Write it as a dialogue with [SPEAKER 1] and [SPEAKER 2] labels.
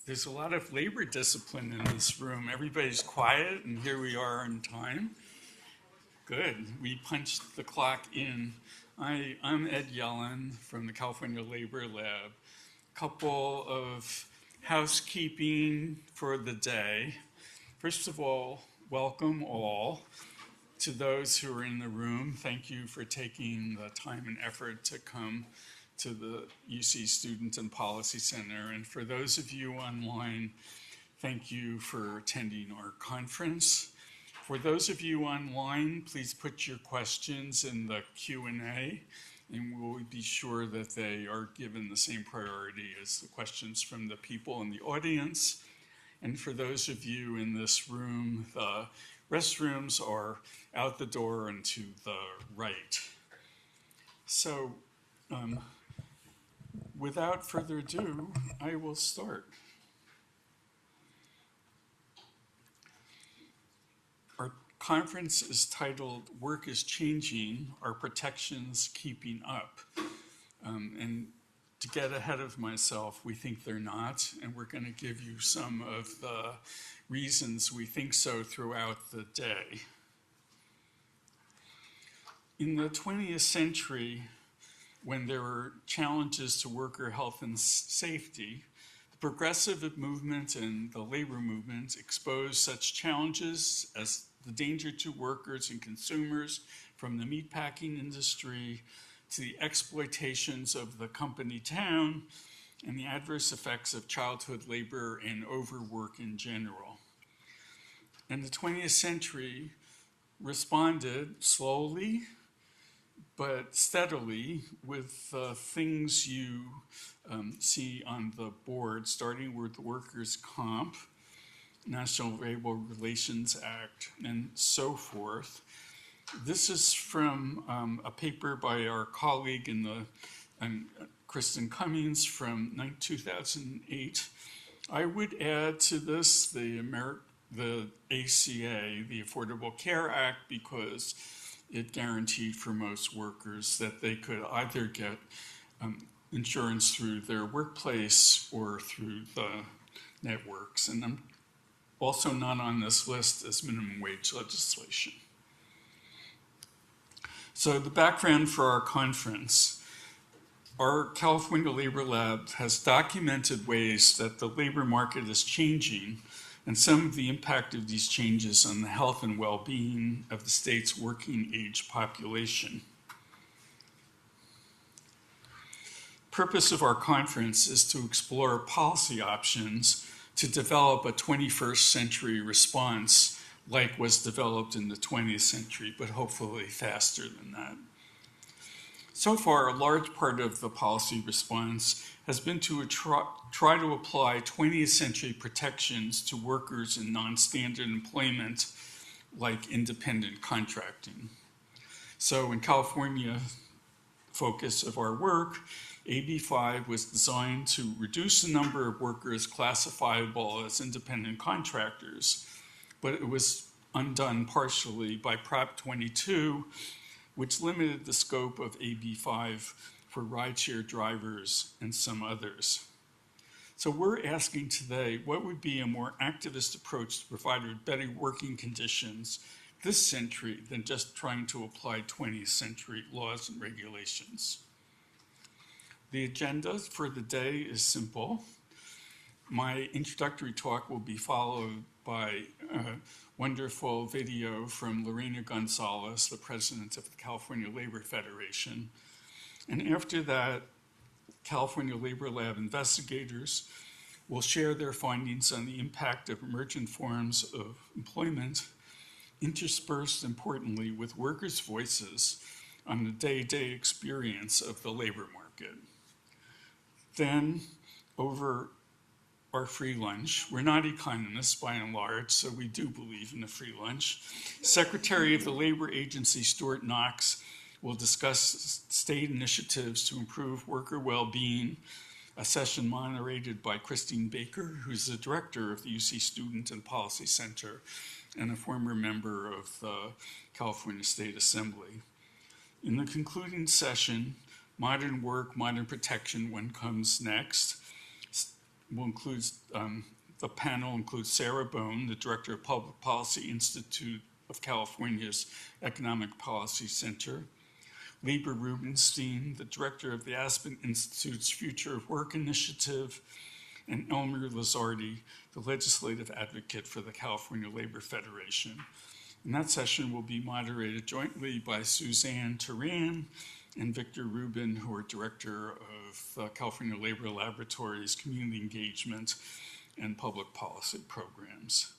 [SPEAKER 1] There's a lot of labor discipline in this room. Everybody's quiet, and here we are on time. Good. We punched the clock in. I'm Ed Yelin from the California Labor Lab. Couple of housekeeping for the day. First of all, welcome all. To those who are in the room, thank you for taking the time and effort to come to the UC Student and Policy Center. And for those of you online, thank you for attending our conference. For those of you online, please put your questions in the Q&A, and we'll be sure that they are given the same priority as the questions from the people in the audience. And for those of you in this room, the restrooms are out the door and to the right. So, without further ado, I will start. Our conference is titled Work is Changing, Are Protections Keeping Up? And to get ahead of myself, we think they're not, and we're going to give you some of the reasons we think so throughout the day. In the 20th century, when there were challenges to worker health and safety, the progressive movement and the labor movement exposed such challenges as the danger to workers and consumers from the meatpacking industry to the exploitations of the company town and the adverse effects of childhood labor and overwork in general. And the 20th century responded slowly but steadily with things you see on the board, starting with workers' comp, National Labor Relations Act, and so forth. This is from a paper by our colleague Kristen Cummings from 2008. I would add to this the ACA, the Affordable Care Act, because it guaranteed for most workers that they could either get insurance through their workplace or through the networks. And I'm also not on this list as minimum wage legislation. So the background for our conference. Our California Labor Lab has documented ways that the labor market is changing and some of the impact of these changes on the health and well-being of the state's working age population. Purpose of our conference is to explore policy options to develop a 21st century response like was developed in the 20th century, but hopefully faster than that. So far, a large part of the policy response has been to try to apply 20th century protections to workers in non-standard employment like independent contracting. So in California, focus of our work, AB 5 was designed to reduce the number of workers classifiable as independent contractors, but it was undone partially by Prop 22, which limited the scope of AB 5 for rideshare drivers and some others. So we're asking today, what would be a more activist approach to provide better working conditions this century than just trying to apply 20th century laws and regulations? The agenda for the day is simple. My introductory talk will be followed by a wonderful video from Lorena Gonzalez, the president of the California Labor Federation. And after that, California Labor Lab investigators will share their findings on the impact of emergent forms of employment, interspersed importantly with workers' voices on the day-to-day experience of the labor market. Then, over our free lunch, we're not economists by and large, so we do believe in a free lunch. Secretary of the Labor Agency, Stuart Knox, will discuss state initiatives to improve worker well-being, a session moderated by Christine Baker, who's the director of the UC Student and Policy Center and a former member of the California State Assembly. In the concluding session, Modern Work, Modern Protection, When Comes Next, will include, the panel includes Sarah Bone, the Director of Public Policy Institute of California's Economic Policy Center, Lieber Rubenstein, the Director of the Aspen Institute's Future of Work Initiative, and Elmer Lazardi, the Legislative Advocate for the California Labor Federation. And that session will be moderated jointly by Suzanne Turan and Victor Rubin, who are Director of California Labor Laboratories Community Engagement and Public Policy Programs.